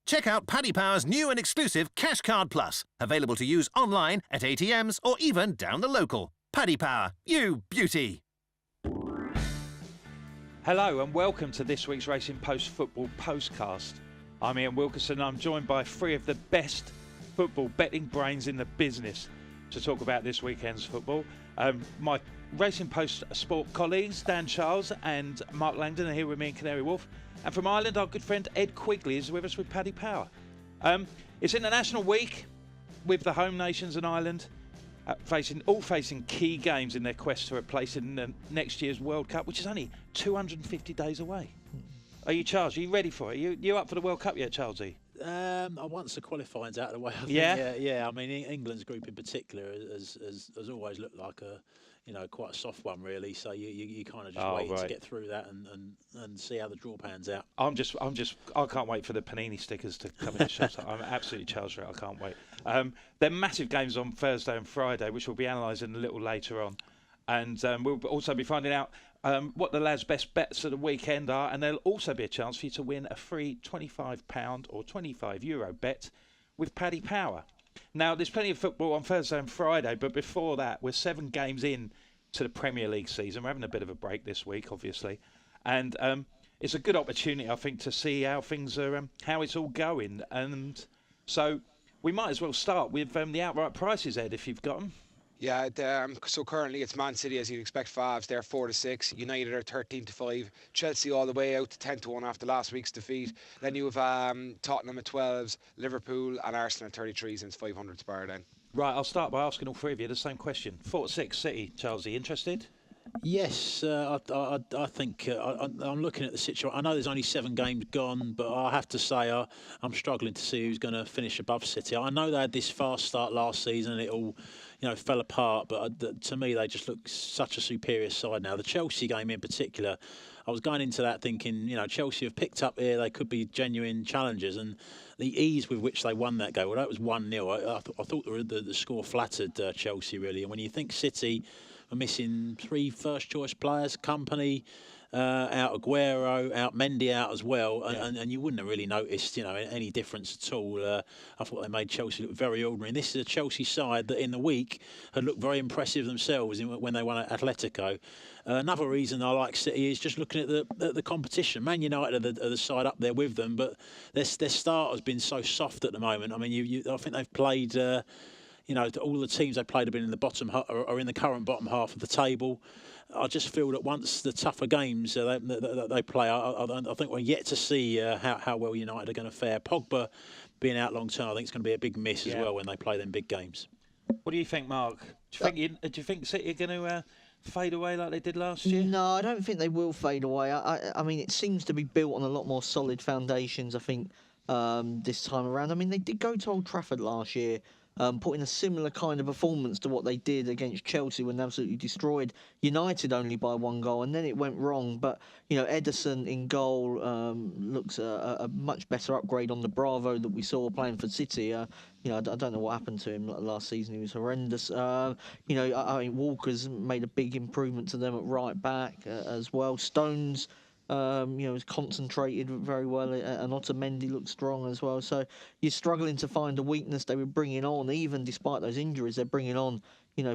Check out Paddy Power's new and exclusive Cash Card Plus, available to use online, at ATMs, or even down the local. Paddy Power, you beauty. Hello and welcome to this week's Racing Post Football Postcast. I'm Ian Wilkerson and I'm joined by three of the best football betting brains in the business to talk about this weekend's football. My Racing Post Sport colleagues, Dan Charles and Mark Langdon, are here with me in Canary Wharf. And from Ireland, our good friend Ed Quigley is with us with Paddy Power. It's International Week with the home nations in Ireland facing key games in their quest to replace in next year's World Cup, which is only 250 days away. Are you, Charles? Are you ready for it? You up for the World Cup yet, Charlesy? Once the qualifying's out of the way, I think, yeah. I mean, England's group in particular has always looked like quite a soft one, really. So you kind of just wait to get through that and see how the draw pans out. I can't wait for the Panini stickers to come in the shops. I'm absolutely charged for it. I can't wait. They're massive games on Thursday and Friday, which we'll be analysing a little later on. And we'll also be finding out what the lads' best bets of the weekend are, and there'll also be a chance for you to win a free £25 or €25 bet with Paddy Power. Now, there's plenty of football on Thursday and Friday, but before that, we're 7 games in to the Premier League season. We're having a bit of a break this week, obviously, and it's a good opportunity, I think, to see how things are, how it's all going. And so we might as well start with the outright prices, Ed, if you've got them. Yeah, so currently it's Man City, as you'd expect, fives. They're 4-6. United are 13-5. Chelsea all the way out to 10-1 after last week's defeat. Then you have Tottenham at 12s, Liverpool and Arsenal at 33 since 500's bar then. Right, I'll start by asking all three of you the same question. 4-6 City, Charles, are you interested? Yes, I think I'm looking at the situation. I know there's only 7 games gone, but I have to say I'm struggling to see who's going to finish above City. I know they had this fast start last season and it all fell apart, but to me they just look such a superior side now. The Chelsea game in particular, I was going into that thinking, Chelsea have picked up here, they could be genuine challengers, and the ease with which they won that game, although it was 1-0, I thought the score flattered Chelsea really. And when you think City are missing 3 first-choice players, Company out, Aguero out, Mendy out as well, and you wouldn't have really noticed, any difference at all. I thought they made Chelsea look very ordinary. And this is a Chelsea side that in the week had looked very impressive themselves when they won at Atletico. Another reason I like City is just looking at the competition. Man United are the side up there with them, but their start has been so soft at the moment. I mean, I think they've played. All the teams they played have been in the bottom or in the current bottom half of the table. I just feel that once the tougher games they play, I think we're yet to see how well United are going to fare. Pogba being out long term, I think it's going to be a big miss as well when they play them big games. What do you think, Mark? Do you think City are going to fade away like they did last year? No, I don't think they will fade away. I mean, it seems to be built on a lot more solid foundations, I think, this time around. I mean, they did go to Old Trafford last year, putting a similar kind of performance to what they did against Chelsea when they absolutely destroyed United only by 1 goal, and then it went wrong. But, Ederson in goal looks a much better upgrade on the Bravo that we saw playing for City. I don't know what happened to him last season. He was horrendous. I mean, Walker's made a big improvement to them at right back as well. Stones was concentrated very well, and Otamendi looked strong as well. So you're struggling to find a weakness. They were bringing on, even despite those injuries, they're bringing on,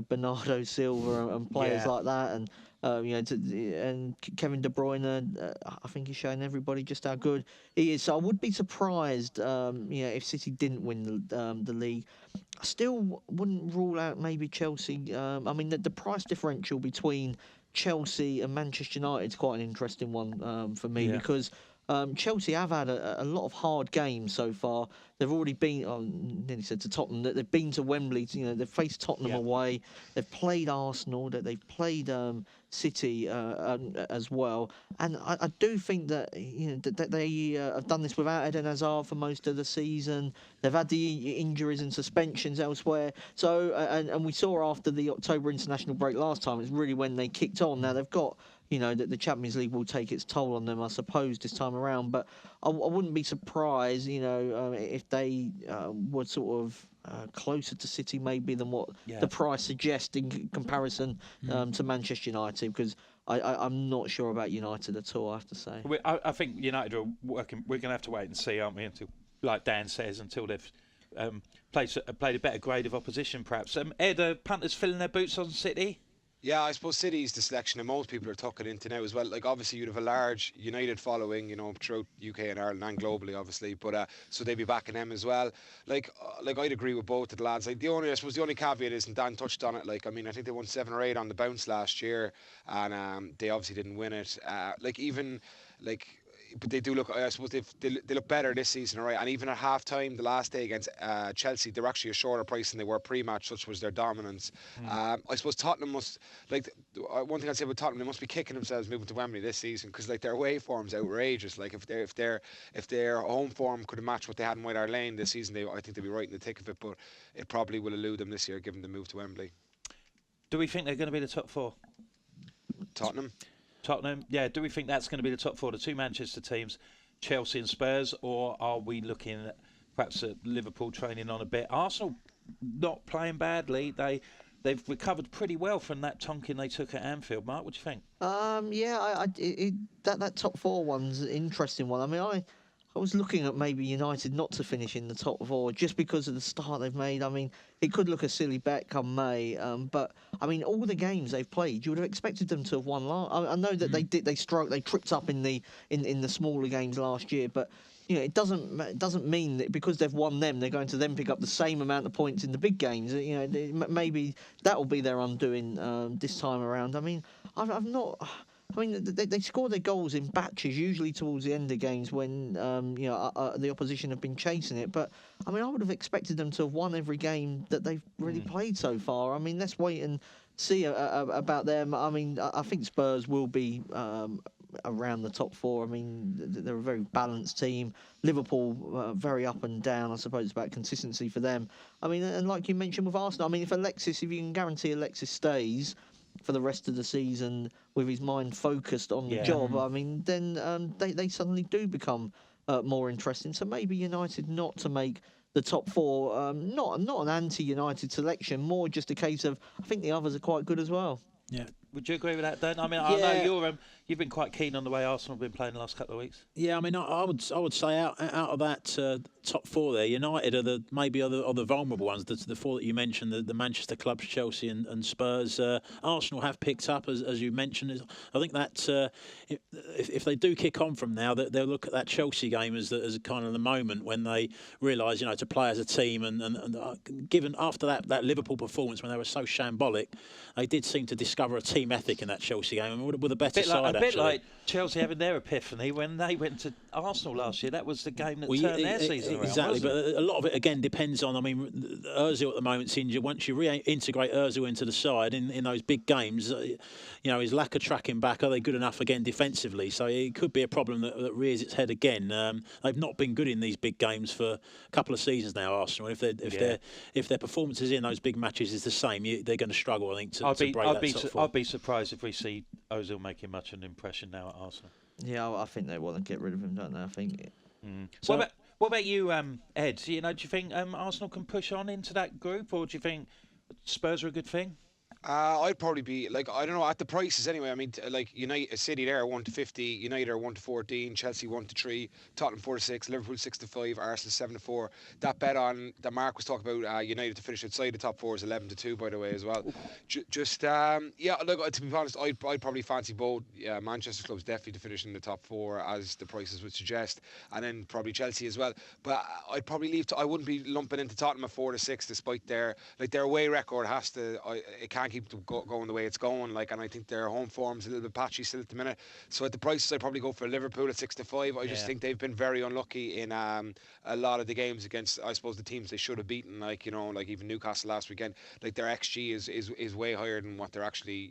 Bernardo Silva and players like that, and and Kevin De Bruyne. I think he's showing everybody just how good he is. So I would be surprised, if City didn't win the league. I still wouldn't rule out maybe Chelsea. I mean, the price differential between Chelsea and Manchester United is quite an interesting one for me because Chelsea have had a lot of hard games so far. They've already been, nearly said to Tottenham, that they've been to Wembley. They've faced Tottenham away. They've played Arsenal. They've played City as well. And I do think that that they have done this without Eden Hazard for most of the season. They've had the injuries and suspensions elsewhere. So and we saw after the October international break last time, it's really when they kicked on. Now they've got. That the Champions League will take its toll on them, I suppose, this time around. But I wouldn't be surprised, if they were sort of closer to City maybe than what the price suggests in comparison to Manchester United, because I'm not sure about United at all, I have to say. I think United are working. We're going to have to wait and see, aren't we, until like Dan says, until they've played a better grade of opposition, perhaps. Ed, are punters filling their boots on City? Yeah, I suppose City's the selection that most people are tucking into now as well. Like, obviously, you'd have a large United following, throughout UK and Ireland and globally, obviously. But so they'd be backing them as well. Like I'd agree with both of the lads. Like, I suppose the only caveat is, and Dan touched on it. Like, I mean, I think they won 7 or 8 on the bounce last year, and they obviously didn't win it. But they do look. I suppose they look better this season, right? And even at half time, the last day against Chelsea, they were actually a shorter price than they were pre-match. Such was their dominance. I suppose Tottenham must one thing I'd say about Tottenham, they must be kicking themselves moving to Wembley this season, because like their away form's outrageous. Like if their home form could have matched what they had in White Hart Lane this season, I think they'd be right in the thick of it. But it probably will elude them this year, given the move to Wembley. Do we think they're going to be the top 4? Tottenham, yeah. Do we think that's going to be the top 4, the 2 Manchester teams, Chelsea and Spurs, or are we looking at perhaps at Liverpool training on a bit? Arsenal not playing badly. They've recovered pretty well from that tonking they took at Anfield. Mark, what do you think? That top 4 one's an interesting one. I mean, I was looking at maybe United not to finish in the top 4 just because of the start they've made. I mean, it could look a silly bet come May, but I mean, all the games they've played, you would have expected them to have won. I know that they tripped up in the smaller games last year, but it doesn't mean that because they've won them, they're going to then pick up the same amount of points in the big games. Maybe that will be their undoing this time around. I mean, I've not. I mean, they score their goals in batches, usually towards the end of games when the opposition have been chasing it. But I mean, I would have expected them to have won every game that they've really played so far. I mean, let's wait and see about them. I mean, I think Spurs will be around the top 4. I mean, they're a very balanced team. Liverpool very up and down. I suppose it's about consistency for them. I mean, and like you mentioned with Arsenal, I mean, if you can guarantee Alexis stays for the rest of the season with his mind focused on the job, I mean, then they suddenly do become more interesting. So maybe United not to make the top 4, not an anti-United selection, more just a case of I think the others are quite good as well. Yeah. Would you agree with that, Dan? I mean, I know you've been quite keen on the way Arsenal have been playing the last couple of weeks. Yeah, I mean, I would say out of that top 4 there, United are the vulnerable ones. The 4 that you mentioned, the Manchester clubs, Chelsea and Spurs. Arsenal have picked up, as you mentioned. I think that if they do kick on from now, they'll look at that Chelsea game as kind of the moment when they realise, to play as a team. And given after that Liverpool performance when they were so shambolic, they did seem to discover a team ethic in that Chelsea game, with a better side. A bit like Chelsea having their epiphany when they went to Arsenal last year. That was the game that turned their season around. Exactly, but a lot of it again depends on. I mean, Özil at the moment's injured. Once you reintegrate Özil into the side in those big games, his lack of tracking back, are they good enough again defensively? So it could be a problem that rears its head again. They've not been good in these big games for a couple of seasons now, Arsenal. If their performances in those big matches is the same, they're going to struggle, I think, to break that top 4. I'd be surprised if we see Ozil making much of an impression now at Arsenal. Yeah, I think they want to get rid of him, don't they? I think. So, what about you, Ed? Do you think Arsenal can push on into that group, or do you think Spurs are a good thing? I'd probably be I don't know, at the prices anyway. I mean, United, City there 1-50, United are 1-14, Chelsea 1-3, Tottenham 4-6, Liverpool 6-5, Arsenal 7-4. That bet on that Mark was talking about United to finish outside the top 4 is 11-2, by the way, as well. To be honest, I'd probably fancy both Manchester clubs definitely to finish in the top 4 as the prices would suggest, and then probably Chelsea as well. But I'd probably I wouldn't be lumping into Tottenham at 4-6, despite their away record it can't keep going the way it's going, and I think their home form's a little bit patchy still at the minute. So at the prices, I'd probably go for Liverpool at 6-5. I just think they've been very unlucky in a lot of the games against, I suppose, the teams they should have beaten, like even Newcastle last weekend. Like their XG is way higher than what they're actually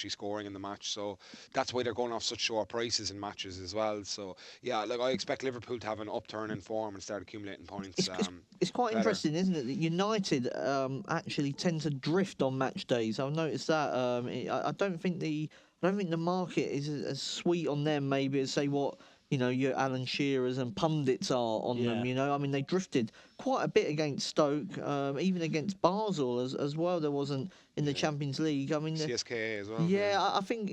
scoring in the match. So that's why they're going off such short prices in matches as well. So yeah, I expect Liverpool to have an upturn in form and start accumulating points. It's quite interesting, isn't it, that United actually tend to drift on match days. I've noticed that. I don't think the market is as sweet on them maybe as say what your Alan Shearers and pundits are on them. I mean, they drifted quite a bit against Stoke, even against Basel as well. There wasn't in the Champions League. I mean, CSKA as well. Yeah, I think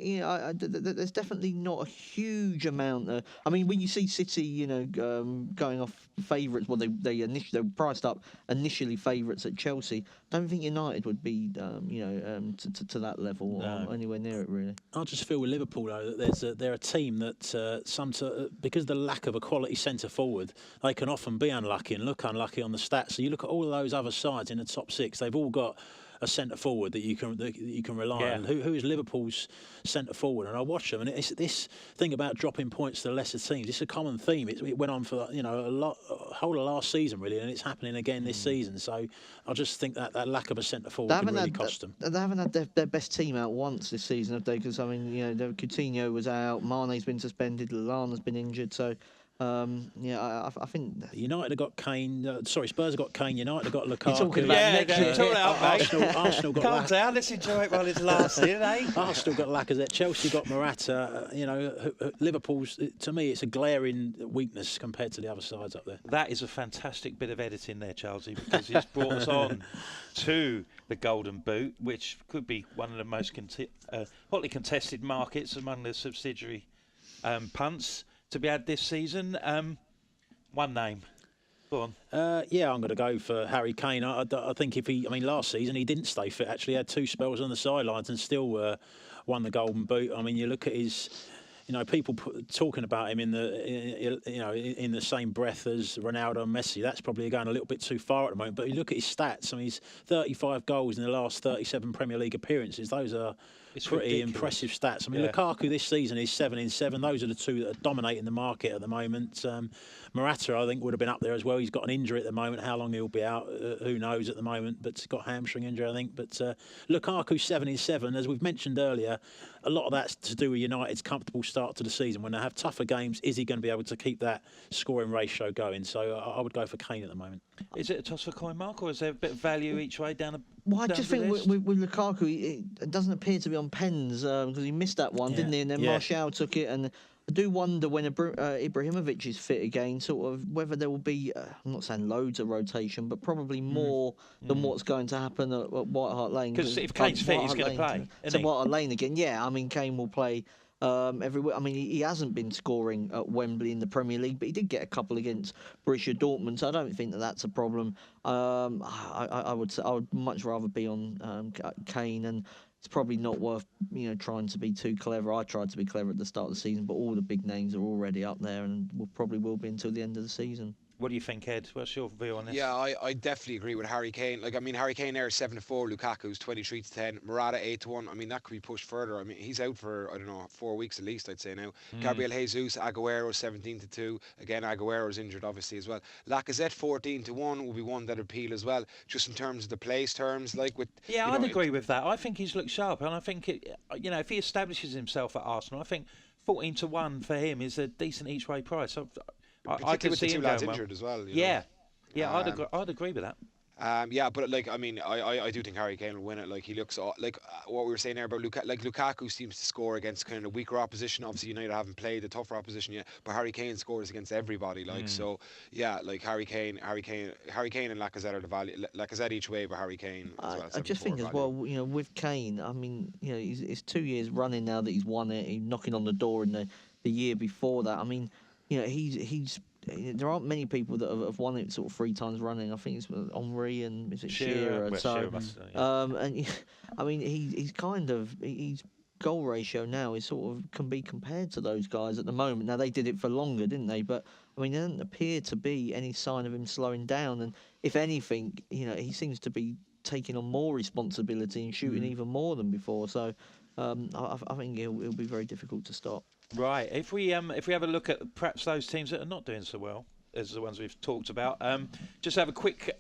there's definitely not a huge amount. I mean, when you see City, going off favourites, well, they priced up initially favourites at Chelsea. Don't think United would be, to that level or anywhere near it really. I just feel with Liverpool though that they're a team that because of the lack of a quality centre forward, they can often be unlucky and look unlucky on the stats. So you look at all of those other sides in the top six; they've all got a centre forward that you can rely on. Who is Liverpool's centre forward? And I watch them, and it's this thing about dropping points to the lesser teams. It's a common theme. It went on for a whole of last season really, and it's happening again this season. So I just think that lack of a centre forward can really cost them. They haven't had their best team out once this season, have they? Because I mean, Coutinho was out, Mane's been suspended, Lallana's been injured, so. I think United have got Kane. Spurs have got Kane. United have got Lukaku. You're talking about next year. Arsenal got. Calm down. Let's enjoy it while it's lasting, eh? Arsenal got Lacazette. Chelsea got Morata. Liverpool's. To me, it's a glaring weakness compared to the other sides up there. That is a fantastic bit of editing there, Charlesy, because it's brought us on to the Golden Boot, which could be one of the most hotly contested markets among the subsidiary punts to be had this season. One name. Go on. I'm going to go for Harry Kane. I think last season he didn't stay fit. Actually, he had 2 spells on the sidelines and still won the Golden Boot. I mean, you look at his. People talking about him in the same breath as Ronaldo and Messi. That's probably going a little bit too far at the moment. But you look at his stats. I mean, he's 35 goals in the last 37 Premier League appearances. Those are pretty impressive stats. I mean, Lukaku this season is 7 in 7. Those are the two that are dominating the market at the moment. Morata, I think, would have been up there as well. He's got an injury at the moment. How long he'll be out, who knows at the moment. But he's got hamstring injury, I think. But Lukaku 7 in 7, as we've mentioned earlier, a lot of that's to do with United's comfortable start to the season. When they have tougher games, is he going to be able to keep that scoring ratio going? So I would go for Kane at the moment. Is it a toss for coin, Mark, or is there a bit of value each way down the Well, I just think with Lukaku, it doesn't appear to be on pens because he missed that one, didn't he? And then Martial took it. And I do wonder when Ibrahimovic is fit again, sort of whether there will be, I'm not saying loads of rotation, but probably more than what's going to happen at White Hart Lane. Because if Kane's fit, he's going to play. So White Hart Lane again, I mean, Kane will play everywhere. I mean, he hasn't been scoring at Wembley in the Premier League, but he did get a couple against Borussia Dortmund, so I don't think that's a problem. I would say I would much rather be on Kane, and it's probably not worth trying to be too clever. I tried to be clever at the start of the season, but all the big names are already up there, and probably will be until the end of the season. What do you think, Ed? What's your view on this? Yeah, I definitely agree with Harry Kane. Harry Kane there is 7-4, Lukaku's 23-10, Morata 8-1. I mean, that could be pushed further. I mean, he's out for 4 weeks at least, I'd say now. Gabriel Jesus, Aguero 17-2. Again, Aguero's injured obviously as well. Lacazette 14-1 will be one that appeal as well, just in terms of the place terms. I'd agree with that. I think he's looked sharp, and I think if he establishes himself at Arsenal, I think 14-1 for him is a decent each way price. I could with see the two him lads going injured as well. I'd agree with that. I do think Harry Kane will win it. He looks like what we were saying there about Lukaku seems to score against kind of weaker opposition. Obviously, United haven't played the tougher opposition yet, but Harry Kane scores against everybody. Harry Kane and Lacazette are the value. Lacazette each way, but Harry Kane as well. I just think as well, with Kane, I mean, it's 2 years running now that he's won it. He's knocking on the door in the year before that. I mean, he's. There aren't many people that have won it sort of 3 times running. I think it's Henry and is it Shearer? I mean, he's kind of his goal ratio now is sort of can be compared to those guys at the moment. Now they did it for longer, didn't they? But I mean, there doesn't appear to be any sign of him slowing down. And if anything, he seems to be taking on more responsibility and shooting even more than before. So I think it'll be very difficult to stop. Right. If we have a look at perhaps those teams that are not doing so well as the ones we've talked about, just have a quick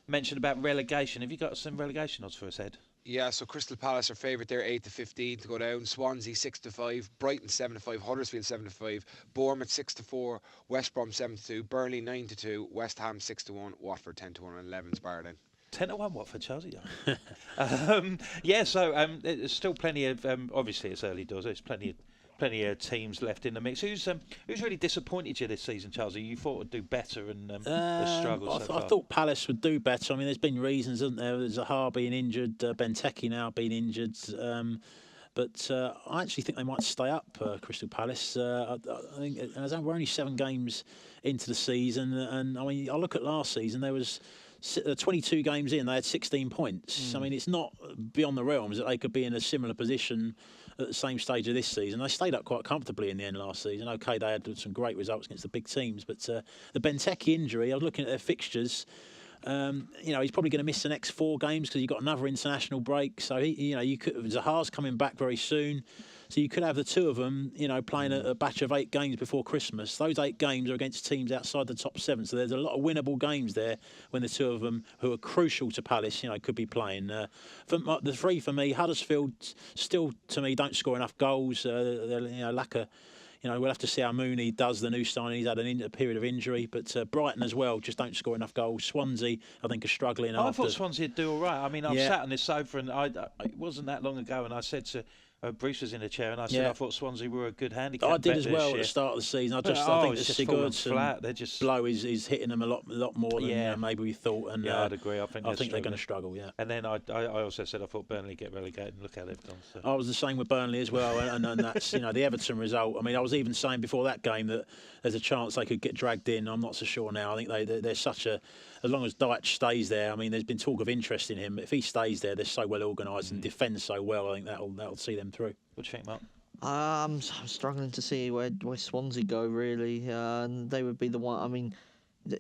mention about relegation. Have you got some relegation odds for us, Ed? Yeah, so Crystal Palace are favourite there, 8-15 to go down. Swansea 6-5, Brighton 7-5, Huddersfield 7-5, Bournemouth 6-4, West Brom 7-2, Burnley 9-2, West Ham 6-1, Watford 10-1, and 11's Barden. 10-1 Watford, Chelsea. So there's still plenty of. Obviously, it's early doors. There's plenty of plenty of teams left in the mix. Who's really disappointed you this season, Charles? You thought would do better and has struggled so far? I thought Palace would do better. I mean, there's been reasons, isn't there? There's Zaha being injured, Benteke now being injured. But I actually think they might stay up, Crystal Palace. I think we're only 7 games into the season, and I mean, I look at last season. There was 22 games in, they had 16 points. I mean, it's not beyond the realms that they could be in a similar position at the same stage of this season. They stayed up quite comfortably in the end last season. Okay, they had some great results against the big teams, but the Benteke injury, I was looking at their fixtures. He's probably going to miss the next 4 games because you've got another international break. So Zaha's coming back very soon. So you could have the two of them, playing a batch of 8 games before Christmas. Those 8 games are against teams outside the top 7. So there's a lot of winnable games there when the two of them, who are crucial to Palace, could be playing. The 3 for me, Huddersfield still, to me, don't score enough goals. Lack of. We'll have to see how Mooney does, the new signing. He's had a period of injury, but Brighton as well just don't score enough goals. Swansea, I think, are struggling. I thought Swansea would do all right. I mean, I've sat on this sofa, and it wasn't that long ago, and I said to Bruce was in the chair, and I said I thought Swansea were a good handicap. I did as well at the start of the season. I think the Sigurdsson blow is hitting them a lot more than maybe we thought. And I'd agree. I think they're going to struggle. Yeah. And then I also said I thought Burnley get relegated, and look how they've done. So. I was the same with Burnley as well, and that's the Everton result. I mean, I was even saying before that game that there's a chance they could get dragged in. I'm not so sure now. I think they're such a. As long as Dyche stays there, I mean, there's been talk of interest in him. But if he stays there, they're so well organised and defend so well. I think that'll see them through. What do you think, Mark? I'm struggling to see where Swansea go, really. And they would be the one. I mean,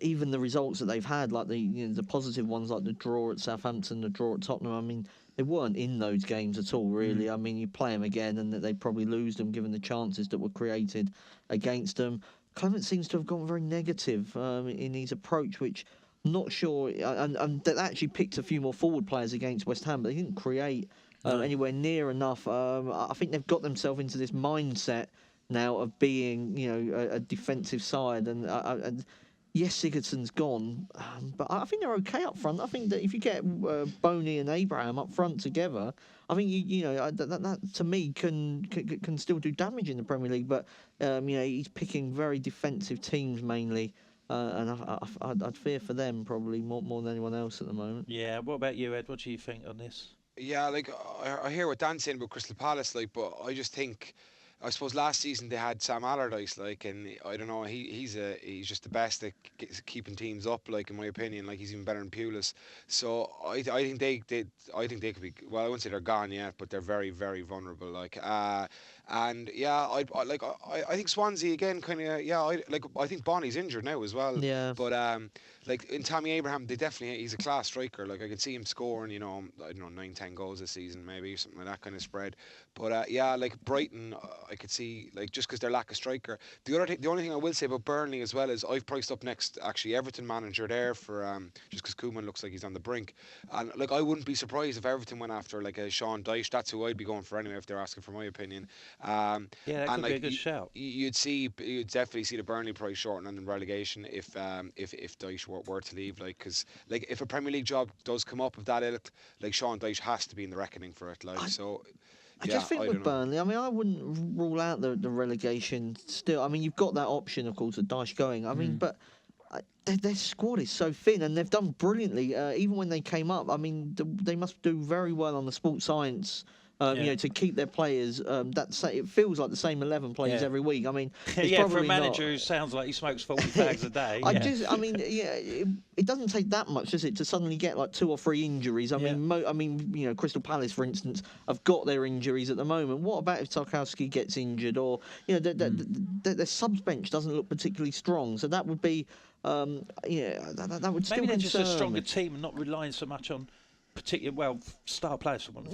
even the results that they've had, like the positive ones, like the draw at Southampton, the draw at Tottenham. I mean, they weren't in those games at all, really. I mean, you play them again, and they'd probably lose them given the chances that were created against them. Clement seems to have gone very negative in his approach, which. Not sure, and they actually picked a few more forward players against West Ham, but they didn't create anywhere near enough. I think they've got themselves into this mindset now of being, a defensive side. And yes, Sigurdsson's gone, but I think they're okay up front. I think that if you get Boney and Abraham up front together, I think that to me can still do damage in the Premier League. But he's picking very defensive teams mainly. And I'd fear for them probably more than anyone else at the moment. Yeah. What about you, Ed? What do you think on this? Yeah, I hear what Dan's saying about Crystal Palace, but I just think, I suppose last season they had Sam Allardyce, and I don't know, he's just the best at keeping teams up, in my opinion. He's even better than Pulis. So I think they could be. Well, I wouldn't say they're gone yet, but they're very, very vulnerable. And yeah, I think Swansea again, kind of. Yeah, I think Bonnie's injured now as well. Yeah. But in Tammy Abraham, he's a class striker. I can see him scoring, I don't know, 9-10 goals this season, maybe something like that kind of spread. But Brighton, I could see just because they're lack of striker. The only thing I will say about Burnley as well is I've priced up next actually Everton manager there for just because Koeman looks like he's on the brink, and I wouldn't be surprised if Everton went after a Sean Dyche. That's who I'd be going for anyway if they're asking for my opinion. That could be a good shout. You'd definitely see the Burnley price shorten on the relegation if Dyche were to leave. Because if a Premier League job does come up of that ilk, Sean Dyche has to be in the reckoning for it. I just think with Burnley, I mean, I wouldn't rule out the relegation still. I mean, you've got that option, of course, of Dyche going. I mean, but their squad is so thin, and they've done brilliantly. Even when they came up, I mean, they must do very well on the sports science. To keep their players, it feels like the same 11 players every week. I mean, for a manager who sounds like he smokes 40 fags a day. It doesn't take that much, does it, to suddenly get 2 or 3 injuries? I mean, Crystal Palace, for instance, have got their injuries at the moment. What about if Tarkowski gets injured, or their subs bench doesn't look particularly strong? So that would be, that would still maybe they're just a concern stronger me. team and not relying so much on. Star players for one.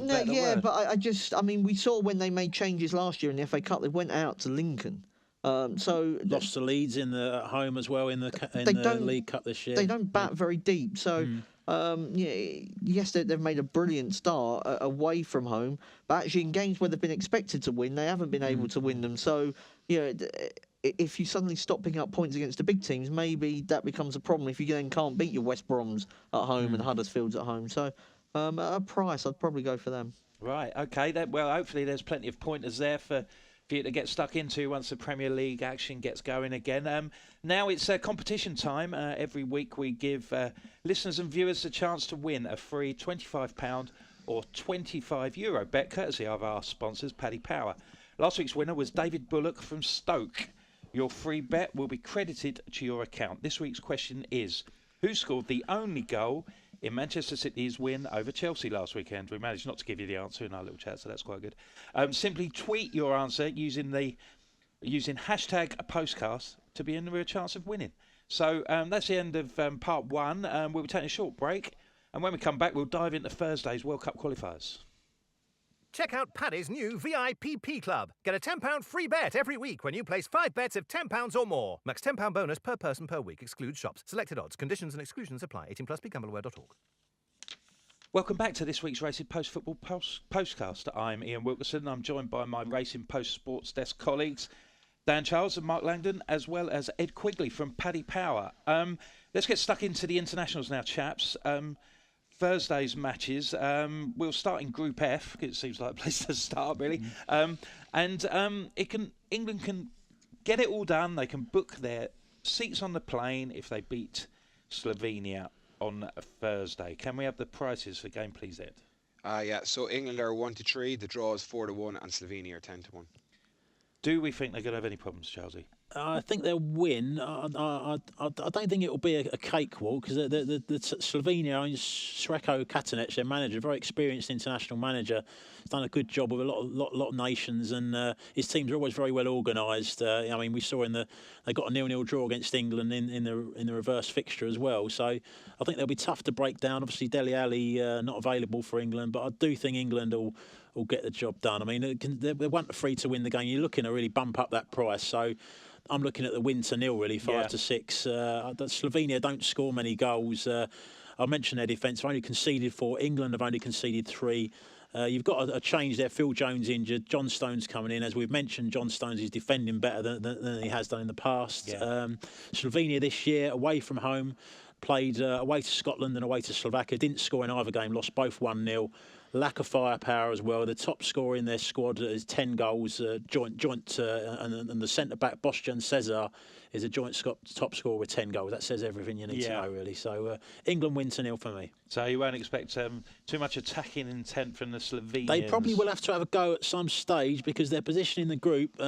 But we saw when they made changes last year in the FA Cup, they went out to Lincoln. So lost to Leeds at home as well in the League Cup this year. They don't bat very deep. So yes, they've made a brilliant start away from home, but actually in games where they've been expected to win, they haven't been able to win them. So if you suddenly stop picking up points against the big teams, maybe that becomes a problem if you then can't beat your West Broms at home and Huddersfields at home. So at a price, I'd probably go for them. Right, okay. Hopefully there's plenty of pointers there for for you to get stuck into once the Premier League action gets going again. Now it's competition time. Every week we give listeners and viewers the chance to win a free £25 or €25 bet, courtesy of our sponsors, Paddy Power. Last week's winner was David Bullock from Stoke. Your free bet will be credited to your account. This week's question is, who scored the only goal in Manchester City's win over Chelsea last weekend? We managed not to give you the answer in our little chat, so that's quite good. Simply tweet your answer using hashtag Postcast to be in the real chance of winning. So that's the end of part one. We'll be taking a short break, and when we come back, we'll dive into Thursday's World Cup qualifiers. Check out Paddy's new VIPP Club. Get a £10 free bet every week when you place 5 bets of £10 or more. Max £10 bonus per person per week. Excludes shops. Selected odds. Conditions and exclusions apply. 18 plus. BeGambleAware.org. Welcome back to this week's Racing Post Football Postcast. I'm Ian Wilkerson. I'm joined by my Racing Post Sports Desk colleagues, Dan Charles and Mark Langdon, as well as Ed Quigley from Paddy Power. Let's get stuck into the internationals now, chaps. Thursday's matches. We'll start in Group F. It seems like a place to start, really. England can get it all done. They can book their seats on the plane if they beat Slovenia on Thursday. Can we have the prices for game, please, Ed? Yeah. So England are 1-3. The draw is 4-1, and Slovenia are 10-1. Do we think they're going to have any problems, Chelsea? I think they'll win. I don't think it will be a cakewalk because the Slovenia, Sreko Katanec, their manager, very experienced international manager, has done a good job with a lot of nations, and his teams are always very well organised. I mean, we saw they got a 0-0 draw against England in the reverse fixture as well. So I think they'll be tough to break down. Obviously, Dele Alli not available for England, but I do think England will get the job done. I mean, they're 1-3 to win the game. You're looking to really bump up that price. So I'm looking at the win to 0, really, 5-6. Slovenia don't score many goals. I mentioned their defence. They've only conceded 4. England have only conceded 3. You've got a change there. Phil Jones injured. John Stones coming in. As we've mentioned, John Stones is defending better than he has done in the past. Yeah. Slovenia this year, away from home, played away to Scotland and away to Slovakia. Didn't score in either game. Lost both 1-0. Lack of firepower as well. The top scorer in their squad is 10 goals, joint, and the centre-back, Boštjan Cesar, is a joint top scorer with 10 goals. That says everything you need to know, really. So England win 0 for me. So you won't expect too much attacking intent from the Slovenians? They probably will have to have a go at some stage because their position in the group,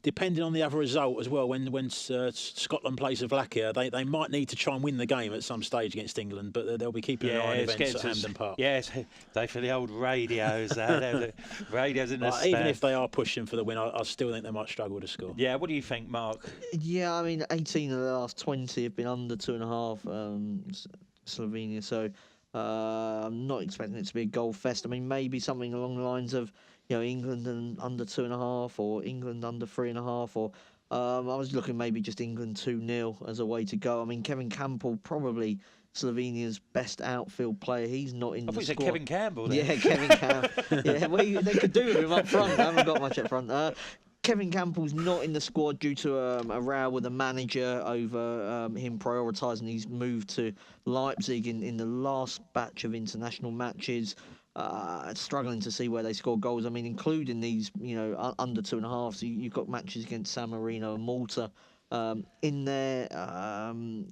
depending on the other result as well, when Scotland plays Slovakia, they might need to try and win the game at some stage against England, but they'll be keeping an eye on events at Hampden Park. Yes, they for the old radios. The radios in the stand. Even if they are pushing for the win, I still think they might struggle to score. Yeah, what do you think, Mark? Yeah, I mean, 18 of the last 20 have been under 2.5 Slovenia, so I'm not expecting it to be a goal fest. I mean, maybe something along the lines of, England and under 2.5 or England under 3.5 or I was looking maybe just England 2-0 as a way to go. I mean, Kevin Campbell, probably Slovenia's best outfield player. He's not in the squad. I thought you said Kevin Campbell then. Yeah, Kevin Campbell. Yeah, well, they could do with him up front. They haven't got much up front. Kevin Campbell's not in the squad due to a row with the manager over him prioritising his move to Leipzig in the last batch of international matches. Struggling to see where they score goals. I mean, including these, under 2.5. So you've got matches against San Marino and Malta in there.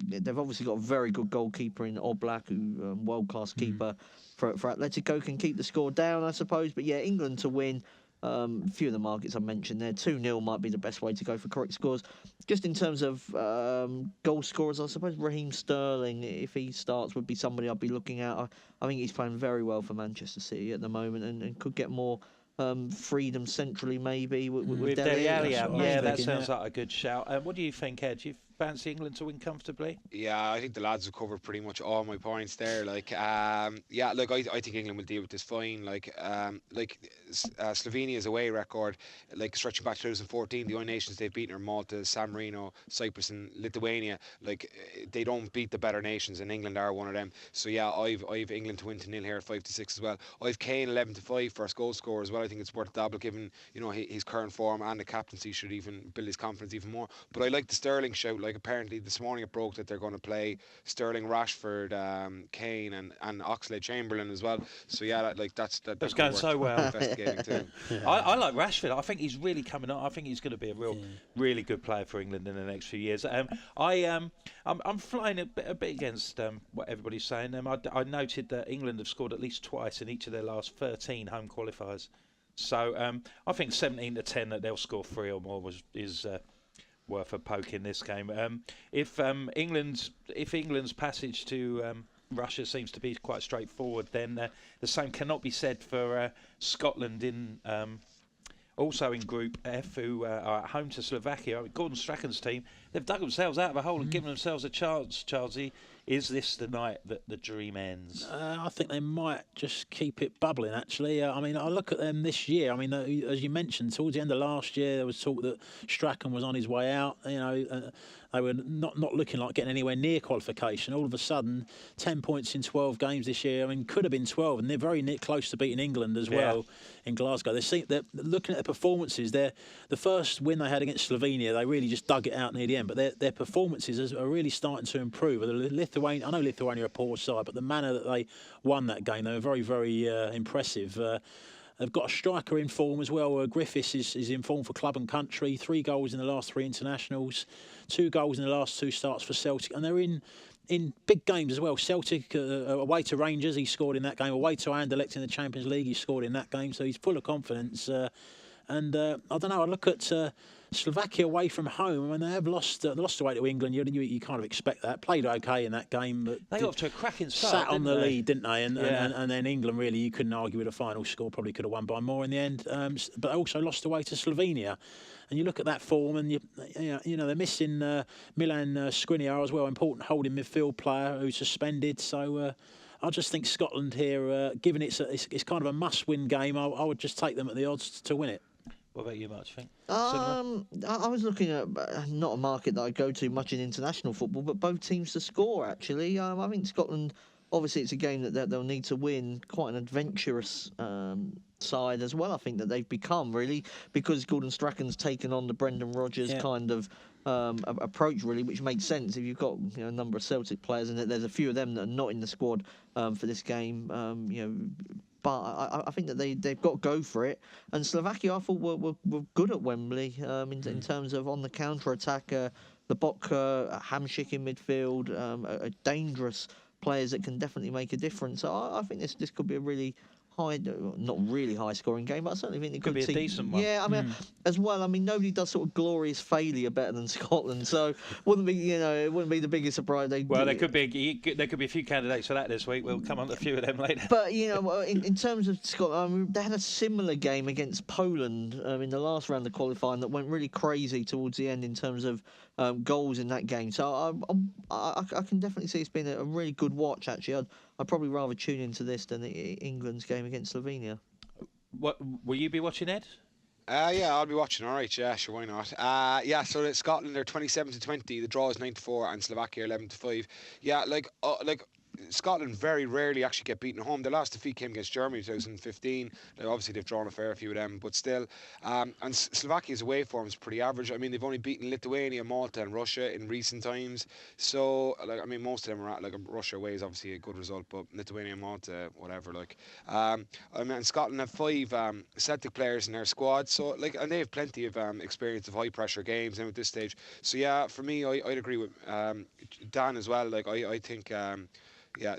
They've obviously got a very good goalkeeper in Oblak, who world-class keeper for Atletico, can keep the score down, I suppose. But yeah, England to win. A few of the markets I mentioned there, 2-0 might be the best way to go for correct scores. Just in terms of goal scorers, I suppose Raheem Sterling, if he starts, would be somebody I'd be looking at. I think he's playing very well for Manchester City at the moment and could get more freedom centrally, maybe with Dele Alli out. Yeah, that sounds like a good shout. What do you think, Ed? Do you fancy England to win comfortably? Yeah, I think the lads have covered pretty much all my points there. I think England will deal with this fine. Slovenia's away record, stretching back to 2014, the only nations they've beaten are Malta, San Marino, Cyprus, and Lithuania. They don't beat the better nations, and England are one of them. So yeah, I've England to win 2-0 here at 5-6 as well. I've Kane 11-5 first goal scorer as well. I think it's worth a dabble given his current form, and the captaincy should even build his confidence even more. But I like the Sterling shout. like apparently this morning it broke that they're going to play Sterling, Rashford, Kane, and Oxlade-Chamberlain as well. So yeah, that's That's going so well. Investigating too. I like Rashford. I think he's really coming on. I think he's going to be a really good player for England in the next few years. I'm flying a bit against what everybody's saying. I noted that England have scored at least twice in each of their last 13 home qualifiers. So I think 17-10 that they'll score 3 or more is worth a poke in this game. If England's passage to Russia seems to be quite straightforward, then the same cannot be said for Scotland in also in Group F, who are at home to Slovakia. Gordon Strachan's team, they've dug themselves out of a hole and given themselves a chance, Charlesy. Is this the night that the dream ends? I think they might just keep it bubbling, actually. I mean, I look at them this year. I mean, as you mentioned, towards the end of last year, there was talk that Strachan was on his way out. They were not looking like getting anywhere near qualification. All of a sudden, 10 points in 12 games this year. I mean, could have been 12, and they're very close to beating England as well in Glasgow. They're looking at their performances. The first win they had against Slovenia, they really just dug it out near the end. But their performances are really starting to improve. I know Lithuania are a poor side, but the manner that they won that game, they were very, very impressive. They've got a striker in form as well. Griffiths is in form for club and country. 3 goals in the last 3 internationals, 2 goals in the last 2 starts for Celtic, and they're in big games as well. Celtic away to Rangers, he scored in that game. Away to Anderlecht in the Champions League, he scored in that game. So he's full of confidence. I don't know. I look at Slovakia away from home. I mean, they have lost away to England. You kind of expect that. Played okay in that game, but they got off to a cracking start. Sat on the lead, didn't they? And then England, really, you couldn't argue with a final score. Probably could have won by more in the end. But also lost away to Slovenia. And you look at that form, and they're missing Milan Skriniar as well, important holding midfield player who's suspended. So I just think Scotland here, given it's kind of a must-win game, I would just take them at the odds to win it. What about you, March? Think? I was looking at not a market that I go to much in international football, but both teams to score. Actually, I think Scotland. Obviously, it's a game that they'll need to win. Quite an adventurous side as well. I think that they've become really because Gordon Strachan's taken on the Brendan Rodgers kind of approach, really, which makes sense if you've got a number of Celtic players and there's a few of them that are not in the squad for this game. But I think that they've got to go for it. And Slovakia, I thought, were good at Wembley in terms of on the counter attack. The Botka, Hamsik in midfield, dangerous players that can definitely make a difference. So I think this could be a really high, not really high scoring game, but I certainly think it could be a decent one. Yeah, I mean, as well. I mean, nobody does sort of glorious failure better than Scotland, so it wouldn't be the biggest surprise. There could be a few candidates for that this week. We'll come on to a few of them later. But in terms of Scotland, they had a similar game against Poland in the last round of qualifying that went really crazy towards the end in terms of goals in that game. So I can definitely see it's been a really good watch. Actually, I'd probably rather tune into this than England's game against Slovenia. What will you be watching, Ed? Yeah, I'll be watching. All right, yeah, sure, why not? So Scotland are 27-20. The draw is 9-4, and Slovakia 11-5. Yeah, like Scotland very rarely actually get beaten at home. Their last defeat came against Germany in 2015. Obviously, they've drawn a fair few of them, but still. And Slovakia's away form is pretty average. I mean, they've only beaten Lithuania, Malta, and Russia in recent times. So, most of them are at Russia away is obviously a good result, but Lithuania, Malta, whatever. And Scotland have 5 Celtic players in their squad. So, and they have plenty of experience of high pressure games now at this stage. So, yeah, for me, I'd agree with Dan as well. I think.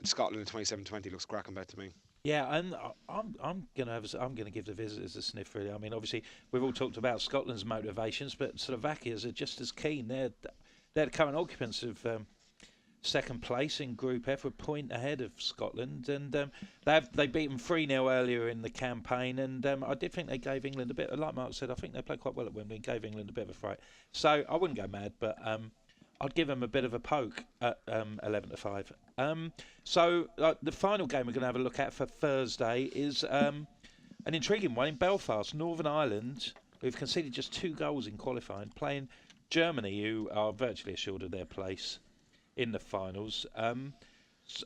Scotland at 27-20 looks cracking bet to me. Yeah, and I'm gonna give the visitors a sniff. Really, I mean, obviously we've all talked about Scotland's motivations, but Slovakia's are just as keen. They're the current occupants of second place in Group F, a point ahead of Scotland, and they beat them 3-0 earlier in the campaign. And I did think they gave England a bit. Like Mark said, I think they played quite well at Wembley and gave England a bit of a fright. So I wouldn't go mad, but. I'd give them a bit of a poke at 11-5. So the final game we're going to have a look at for Thursday is an intriguing one in Belfast, Northern Ireland, who've conceded just 2 goals in qualifying, playing Germany, who are virtually assured of their place in the finals.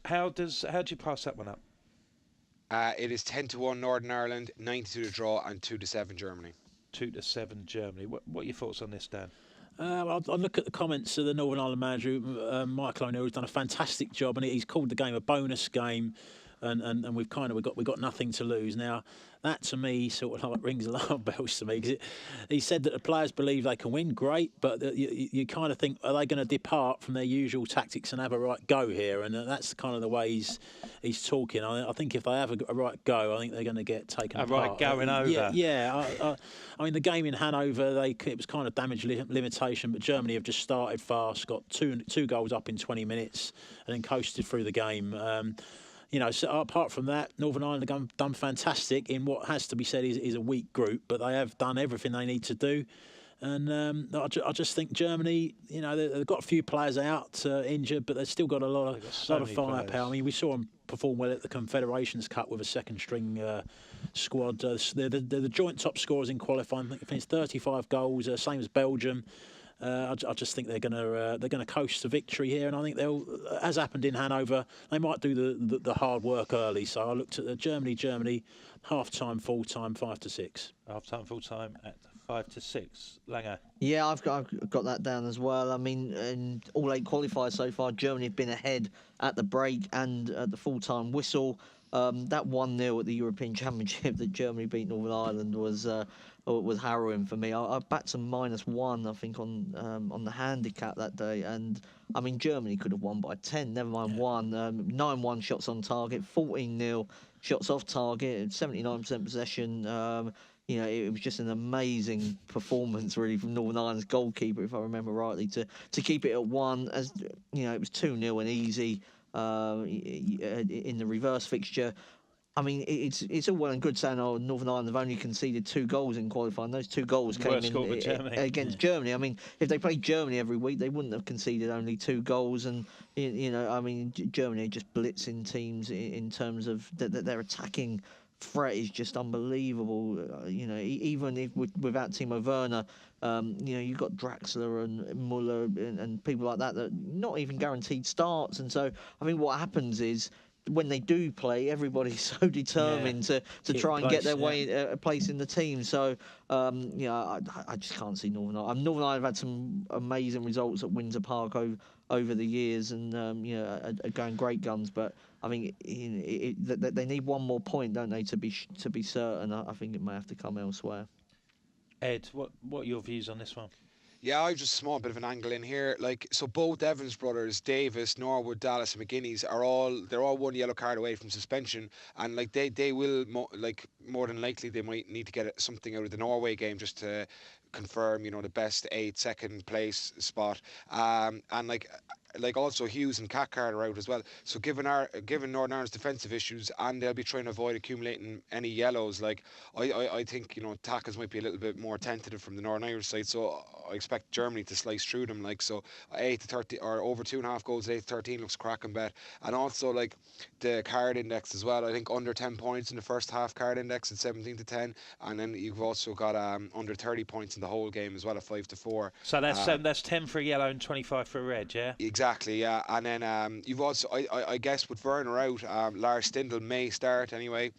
How do you pass that one up? It is 10-1 Northern Ireland, 9-2 to draw, and 2-7 Germany. 2-7 Germany. What are your thoughts on this, Dan? I look at the comments of the Northern Ireland manager, Michael O'Neill, who's done a fantastic job, and he's called the game a bonus game, and we've got nothing to lose. Now, that to me sort of like rings alarm bells to me, because he said that the players believe they can win, great, but you kind of think, are they going to depart from their usual tactics and have a right go here? And that's kind of the way he's talking. I think if they have a right go, I think they're going to get taken apart. Right going over. Yeah. I mean, the game in Hanover, it was kind of damage limitation, but Germany have just started fast, got two goals up in 20 minutes, and then coasted through the game. So apart from that, Northern Ireland have done fantastic in what has to be said is a weak group, but they have done everything they need to do. And I just think Germany, they've got a few players out injured, but they've still got a lot of firepower. I mean, we saw them perform well at the Confederations Cup with a second-string squad. They're the joint top scorers in qualifying. I think they finished 35 goals, same as Belgium. I just think they're going to coast to victory here, and I think they'll, as happened in Hanover, they might do the hard work early. So I looked at the Germany, half-time, full-time, 5-6. Half-time, full-time at 5-6. Langer. Yeah, I've got that down as well. I mean, in all 8 qualifiers so far, Germany have been ahead at the break and at the full-time whistle. That 1-0 at the European Championship that Germany beat Northern Ireland was harrowing for me. I backed some -1, I think, on the handicap that day, and I mean Germany could have won by 10. Never mind one. 9-1 shots on target, 14-0 shots off target, 79% possession. It was just an amazing performance, really, from Northern Ireland's goalkeeper, if I remember rightly, to keep it at 1. As it was 2-0 and easy in the reverse fixture. I mean, it's all well and good saying, Northern Ireland have only conceded 2 goals in qualifying. Those 2 goals came in against Germany. I mean, if they played Germany every week, they wouldn't have conceded only 2 goals. And, I mean, Germany are just blitzing teams in terms of their attacking threat is just unbelievable. Even if without Timo Werner, you've got Draxler and Muller and people like that not even guaranteed starts. And so I think what happens is, when they do play, everybody's so determined to try and get their way a place in the team. So, I just can't see Northern Ireland. Northern Ireland have had some amazing results at Windsor Park over the years, and are going great guns. But I think they need one more point, don't they, to be certain. I think it may have to come elsewhere. Ed, what are your views on this one? Yeah, I've just a small bit of an angle in here. So both Evans brothers, Davis, Norwood, Dallas, and McGuinness they're all 1 yellow card away from suspension, and they will more than likely they might need to get something out of the Norway game just to confirm the best 8 second place spot, and also Hughes and Cathcart are out as well. So given Northern Ireland's defensive issues, and they'll be trying to avoid accumulating any yellows, I think tackles might be a little bit more tentative from the Northern Irish side. So I expect Germany to slice through them. 8-30 or over 2.5 goals, 8-13 looks cracking bet. And also the card index as well. I think under 10 points in the first half card index at 17-10, and then you've also got under 30 points in the whole game as well at 5-4. So that's 10 for a yellow and 25 for a red, yeah. Exactly, yeah. And then you've also, I guess, with Werner out, Lars Stindl may start anyway.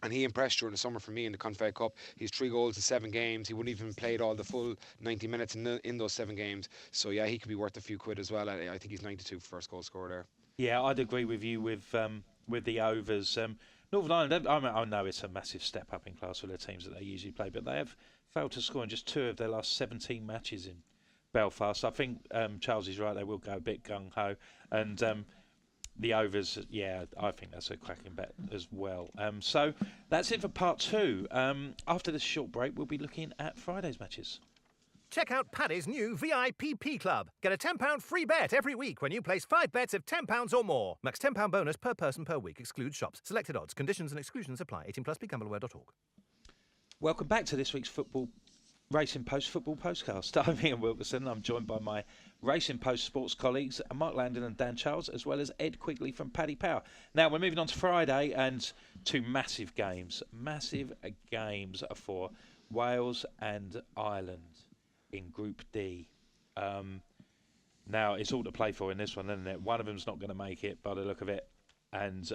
And he impressed during the summer for me in the Confed Cup. He's 3 goals in 7 games. He wouldn't even played all the full 90 minutes in those 7 games. So yeah, he could be worth a few quid as well. I think he's 92 first goal scorer there. Yeah, I'd agree with you with the overs. Northern Ireland, I know it's a massive step up in class for the teams that they usually play, but they have failed to score in just 2 of their last 17 matches in Belfast. I think Charles is right, they will go a bit gung-ho. And the overs, yeah, I think that's a cracking bet as well. So that's it for part 2. After this short break, we'll be looking at Friday's matches. Check out Paddy's new VIPP Club. Get a £10 free bet every week when you place 5 bets of £10 or more. Max £10 bonus per person per week. Excludes shops. Selected odds. Conditions and exclusions apply. 18+. BeGambleAware.org. Welcome back to this week's Racing Post Football Postcast. I'm Ian Wilkerson. I'm joined by my Racing Post sports colleagues, Mark Landon and Dan Charles, as well as Ed Quigley from Paddy Power. Now, we're moving on to Friday and 2 massive games. Massive games for Wales and Ireland in Group D. Now, it's all to play for in this one, isn't it? One of them's not going to make it by the look of it. And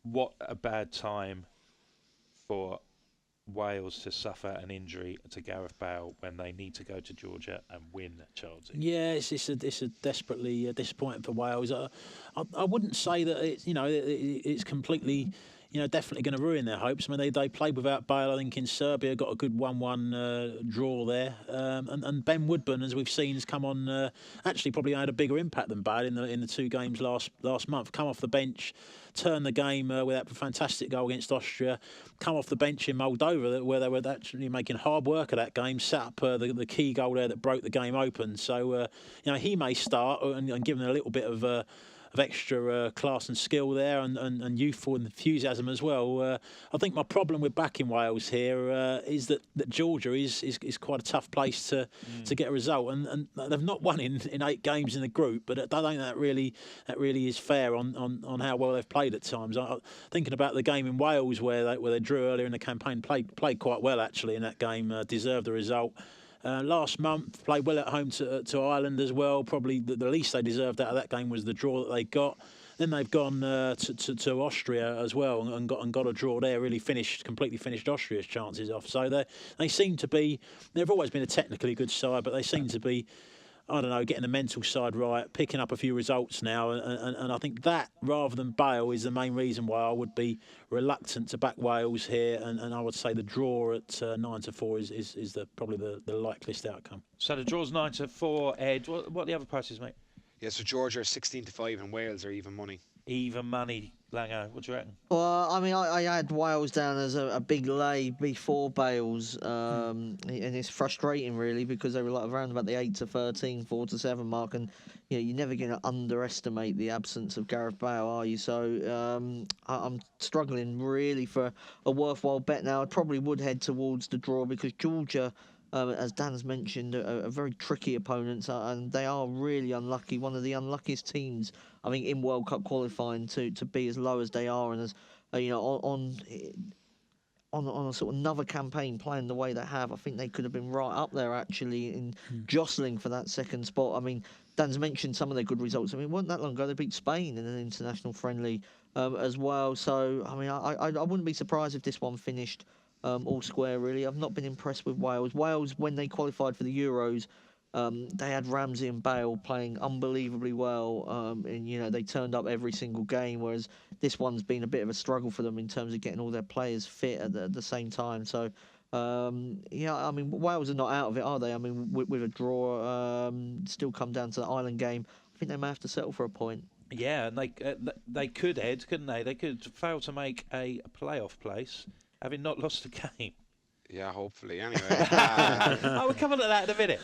what a bad time for Wales to suffer an injury to Gareth Bale when they need to go to Georgia and win, Charles? Yeah, it's a desperately disappointing for Wales. I wouldn't say that it's completely, definitely going to ruin their hopes. I mean, they played without Bale, I think, in Serbia, got a good 1-1 draw there, and Ben Woodburn, as we've seen, has come on. Actually, probably had a bigger impact than Bale in the 2 games last month. Come off the bench, turn the game with that fantastic goal against Austria. Come off the bench in Moldova, where they were actually making hard work of that game. Set up the key goal there that broke the game open. So he may start and give them a little bit of extra class and skill there, and youthful enthusiasm as well. I think my problem with backing Wales here is that Georgia is quite a tough place to get a result, and they've not won in 8 games in the group. But I don't think that really is fair on how well they've played at times. Thinking about the game in Wales where they drew earlier in the campaign, played quite well actually in that game, deserved the result. Last month, played well at home to Ireland as well. Probably the least they deserved out of that game was the draw that they got. Then they've gone to Austria as well and got a draw there. Completely finished Austria's chances off. So they seem to be. They've always been a technically good side, but they seem to be, I don't know, getting the mental side right, picking up a few results now, and I think that, rather than Bale, is the main reason why I would be reluctant to back Wales here, and I would say the draw at 9-4 is probably the likeliest outcome. So the draw's 9-4, Ed. What are the other prices, mate? Yeah, so Georgia are 16-5 and Wales are even money. Even money, Lango. What do you reckon? Well, I mean, I had Wales down as a big lay before Bales, and it's frustrating really because they were like around about the 8-13, 4-7 mark, and you're never going to underestimate the absence of Gareth Bale, are you? So I'm struggling really for a worthwhile bet now. I probably would head towards the draw because Georgia, as Dan's mentioned, are very tricky opponents, and they are really unlucky. One of the unluckiest teams, I think, in World Cup qualifying to be as low as they are, and as on a sort of another campaign playing the way they have, I think they could have been right up there actually in jostling for that second spot. I mean, Dan's mentioned some of their good results. I mean, it wasn't that long ago they beat Spain in an international friendly as well. So I mean, I wouldn't be surprised if this one finished all square, really. I've not been impressed with Wales. Wales, when they qualified for the Euros, they had Ramsey and Bale playing unbelievably well, and they turned up every single game. Whereas this one's been a bit of a struggle for them in terms of getting all their players fit at the same time. So, I mean, Wales are not out of it, are they? I mean, with a draw, still come down to the Ireland game. I think they may have to settle for a point. Yeah, and they could, Ed, couldn't they? They could fail to make a playoff place, having not lost a game. Yeah, hopefully. Anyway, we'll come on to that in a minute.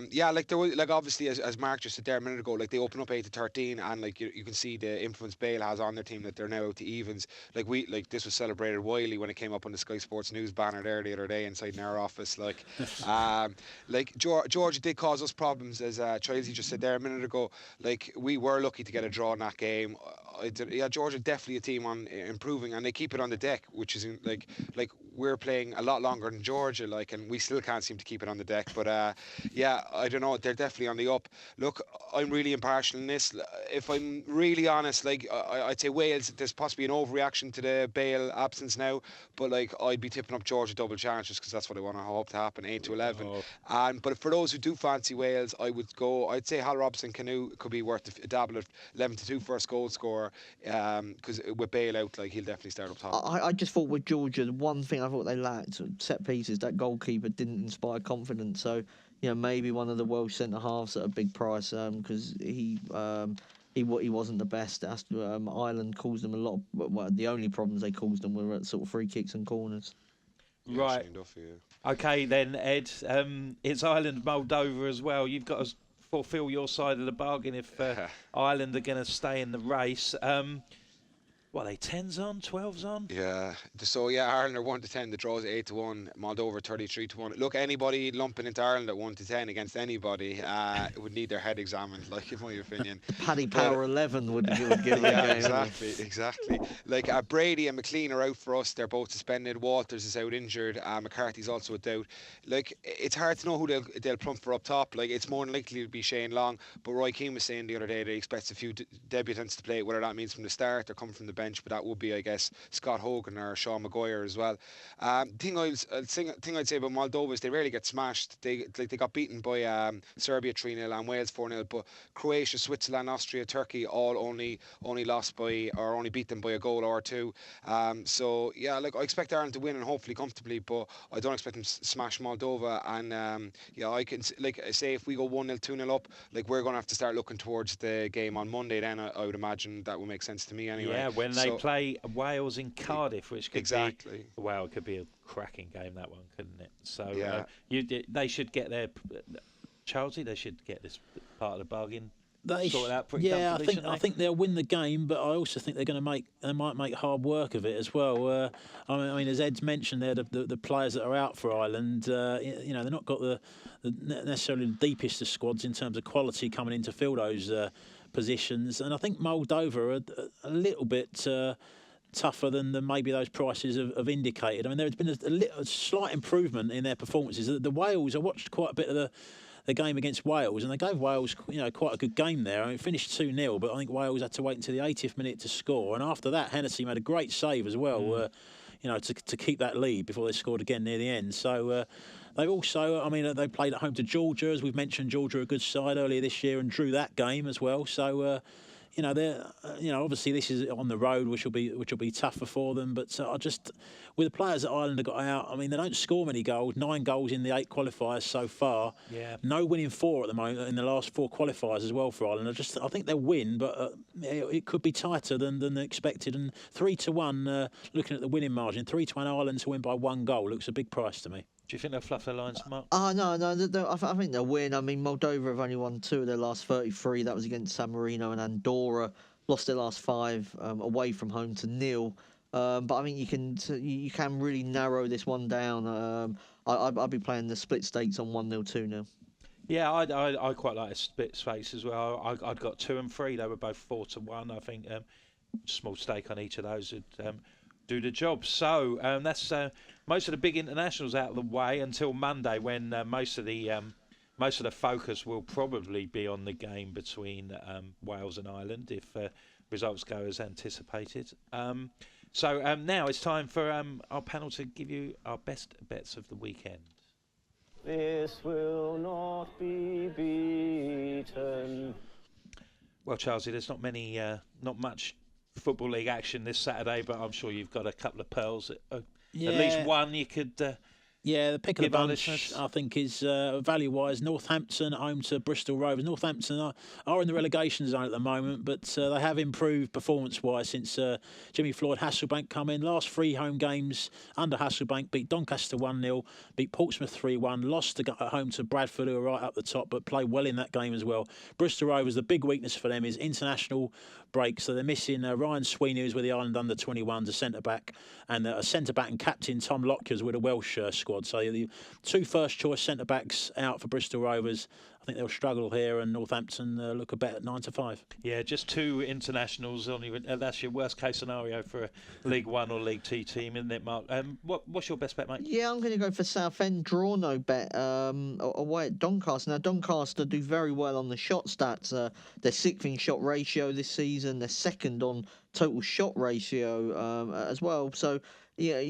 Yeah, there was obviously as Mark just said there a minute ago, they open up 8-13, and you can see the influence Bale has on their team, that they're now out to evens. This was celebrated widely when it came up on the Sky Sports News banner there the other day inside our office. Georgia did cause us problems, as Chilesy just said there a minute ago. We were lucky to get a draw in that game. Georgia definitely a team on improving, and they keep it on the deck, which is we're playing a lot longer than Georgia, and we still can't seem to keep it on the deck. But I don't know, they're definitely on the up. Look, I'm really impartial in this. If I'm really honest, I'd say Wales, there's possibly an overreaction to the Bale absence now, but I'd be tipping up Georgia double chance just because that's what I want to hope to happen, 8-11. But for those who do fancy Wales, I'd say Hal Robson could be worth a dabble at 11-2 first goal scorer, because with Bale out, he'll definitely start up top. I just thought with Georgia, the one thing I thought they lacked, set pieces, that goalkeeper didn't inspire confidence. So, maybe one of the Welsh centre halves at a big price, because he wasn't the best. Ireland caused them a lot. The only problems they caused them were at sort of free kicks and corners. Right. Okay then, Ed. It's Ireland Moldova as well. You've got to fulfil your side of the bargain if Ireland are going to stay in the race. What are they, 10s on, 12s on? Yeah. So, Ireland are 1-10. The draw is 8-1. Moldova 33-1. Look, anybody lumping into Ireland at 1-10 against anybody would need their head examined, in my opinion. Paddy Power 11 would give them a game. Exactly. Brady and McLean are out for us. They're both suspended. Walters is out injured. McCarthy's also a doubt. It's hard to know who they'll plump for up top. It's more than likely to be Shane Long. But Roy Keane was saying the other day that he expects a few debutants to play, whether that means from the start or come from the bench. bench, but that would be, I guess, Scott Hogan or Sean Maguire as well. Thing I'd say about Moldova is they rarely get smashed. They got beaten by Serbia 3-0 and Wales 4-0, but Croatia, Switzerland, Austria, Turkey all only lost by, or only beat them by a goal or two. So yeah, I expect Ireland to win, and hopefully comfortably, but I don't expect them to smash Moldova. And I can say if we go 1-0, 2-0 up, we're going to have to start looking towards the game on Monday. Then I would imagine that would make sense to me anyway. Yeah, when they play Wales in Cardiff, which could exactly. It could be a cracking game, that one, couldn't it? So yeah. They should get their Chelsea. They should get this part of the bargain. They sorted out pretty comfortably, I think they'll win the game, but I also think they might make hard work of it as well. I mean, as Ed's mentioned, there the players that are out for Ireland, they've not got the necessarily the deepest of squads in terms of quality coming in to fill those positions, and I think Moldova are a little bit tougher than maybe those prices have indicated. I mean, there's been a slight improvement in their performances. The Wales, I watched quite a bit of the game against Wales, and they gave Wales quite a good game there. I mean, it finished 2-0, but I think Wales had to wait until the 80th minute to score, and after that Hennessy made a great save as well, to keep that lead before they scored again near the end. So they've also, they played at home to Georgia, as we've mentioned. Georgia are a good side earlier this year and drew that game as well. So obviously this is on the road, which will be tougher for them. But with the players that Ireland have got out, I mean, they don't score many goals. 9 goals in the 8 qualifiers so far. Yeah. No No winning 4 at the moment in the last 4 qualifiers as well for Ireland. I think they'll win, but it could be tighter than expected. And 3-1, looking at the winning margin, 3-1 Ireland to win by 1 goal looks a big price to me. Do you think they'll fluff their lines, Mark? No. I think they'll win. I mean, Moldova have only won 2 of their last 33. That was against San Marino and Andorra. Lost their last 5 away from home to 0. But I mean, you can really narrow this one down. I'd be playing the split stakes on 1-0, 2-0. Yeah, I quite like a split space as well. I'd got 2 and 3. They were both 4-1. I think small stake on each of those would do the job. So that's most of the big internationals out of the way until Monday, when most of the focus will probably be on the game between Wales and Ireland if results go as anticipated. So now it's time for our panel to give you our best bets of the weekend. This will not be beaten. Well, Charlie, there's not much Football League action this Saturday, but I'm sure you've got a couple of pearls. At least one you could. The pick of the bunch, I think, is value-wise. Northampton at home to Bristol Rovers. Northampton are in the relegation zone at the moment, but they have improved performance-wise since Jimmy Floyd Hasselbank come in. Last 3 home games under Hasselbank, beat Doncaster 1-0, beat Portsmouth 3-1, lost at home to Bradford, who are right up the top, but played well in that game as well. Bristol Rovers, the big weakness for them is international break, so they're missing Ryan Sweeney, who's with the Ireland under-21s, a centre-back, and a centre-back and captain Tom Lockyer's with a Welsh squad. So the 2 first-choice centre-backs out for Bristol Rovers. I think they'll struggle here, and Northampton look a bet at 9-5. Yeah, just 2 internationals. That's your worst-case scenario for a League One or League Two team, isn't it, Mark? What's your best bet, mate? Yeah, I'm going to go for Southend, draw no bet, away at Doncaster. Now, Doncaster do very well on the shot stats. They're 6th in shot ratio this season. They're 2nd on total shot ratio as well. So, yeah,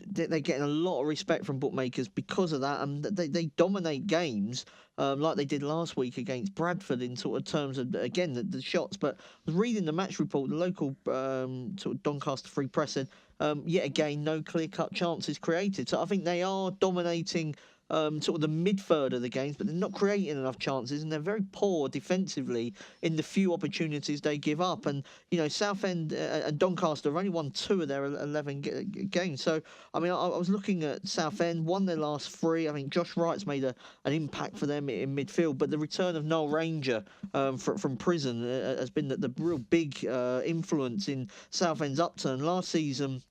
they're getting a lot of respect from bookmakers because of that, and they dominate games like they did last week against Bradford in sort of terms of, again, the shots. But I was reading the match report, the local sort of Doncaster Free Press said, yet again, no clear-cut chances created. So I think they are dominating sort of the mid-third of the games, but they're not creating enough chances, and they're very poor defensively in the few opportunities they give up. And, Southend and Doncaster have only won 2 of their 11 games. So, I mean, I was looking at Southend, won their last 3. I think Josh Wright's made an impact for them in midfield, but the return of Noel Ranger from prison has been the real big influence in Southend's upturn. Last season,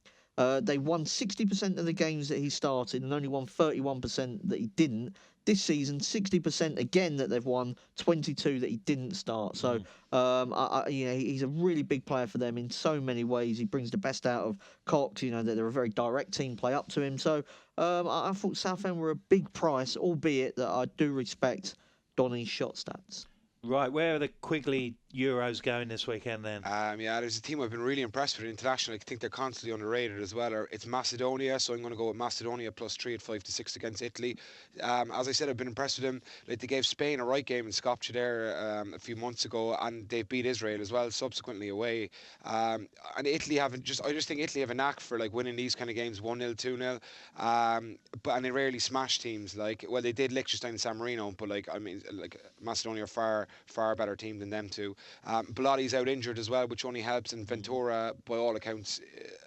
they won 60% of the games that he started and only won 31% that he didn't. This season, 60% again that they've won, 22 that he didn't start. So, he's a really big player for them in so many ways. He brings the best out of Cox. That they're a very direct team, play up to him. So, I thought Southend were a big price, albeit that I do respect Donny's shot stats. Right, where are the Quigley Euros going this weekend then? Yeah, there's a team I've been really impressed with internationally. I think they're constantly underrated as well. It's Macedonia, so I'm going to go with Macedonia +3 at 5-6 against Italy. As I said, I've been impressed with them. Like, they gave Spain a right game in Skopje there a few months ago, and they beat Israel as well subsequently away. And Italy I just think Italy have a knack for like winning these kind of games 1-0, 2-0. And they rarely smash teams. Like, well, they did Liechtenstein and San Marino, but Macedonia are far better team than them two. Belotti's out injured as well, which only helps, and Ventura, by all accounts,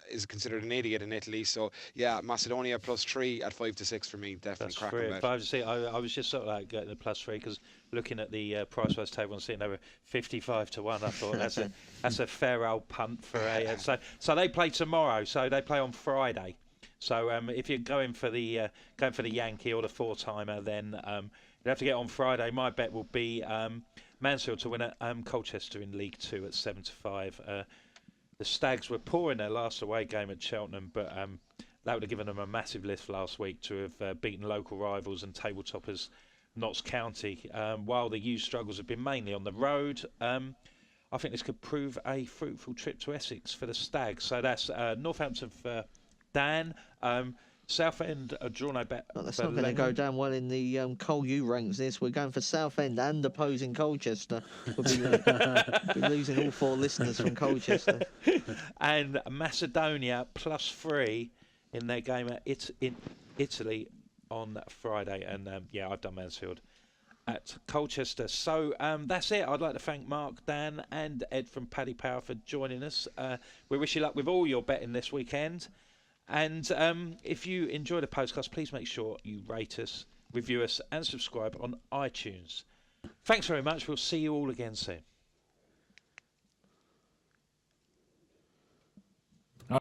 is considered an idiot in Italy. So yeah, Macedonia +3 at 5-6 for me, definitely cracking bet. I was just sort of like getting the +3 because looking at the price-wise table and seeing they were 55-1, I thought that's a fair old punt for a. So they play tomorrow. So they play on Friday. So if you're going for the Yankee or the 4-timer, then you have to get on Friday. My bet will be Mansfield to win at Colchester in League 2 at 7-5. The Stags were poor in their last away game at Cheltenham, but that would have given them a massive lift last week to have beaten local rivals and table toppers Notts County. While the youth struggles have been mainly on the road, I think this could prove a fruitful trip to Essex for the Stags. So that's Northampton for Dan. Southend are drawn a bet. Well, that's not going to go down well in the Col U ranks. We're going for Southend and opposing Colchester. We'll be losing all 4 listeners from Colchester. And Macedonia +3 in their game in Italy on Friday. And I've done Mansfield at Colchester. So that's it. I'd like to thank Mark, Dan, and Ed from Paddy Power for joining us. We wish you luck with all your betting this weekend. And if you enjoy the podcast, please make sure you rate us, review us, and subscribe on iTunes. Thanks very much. We'll see you all again soon.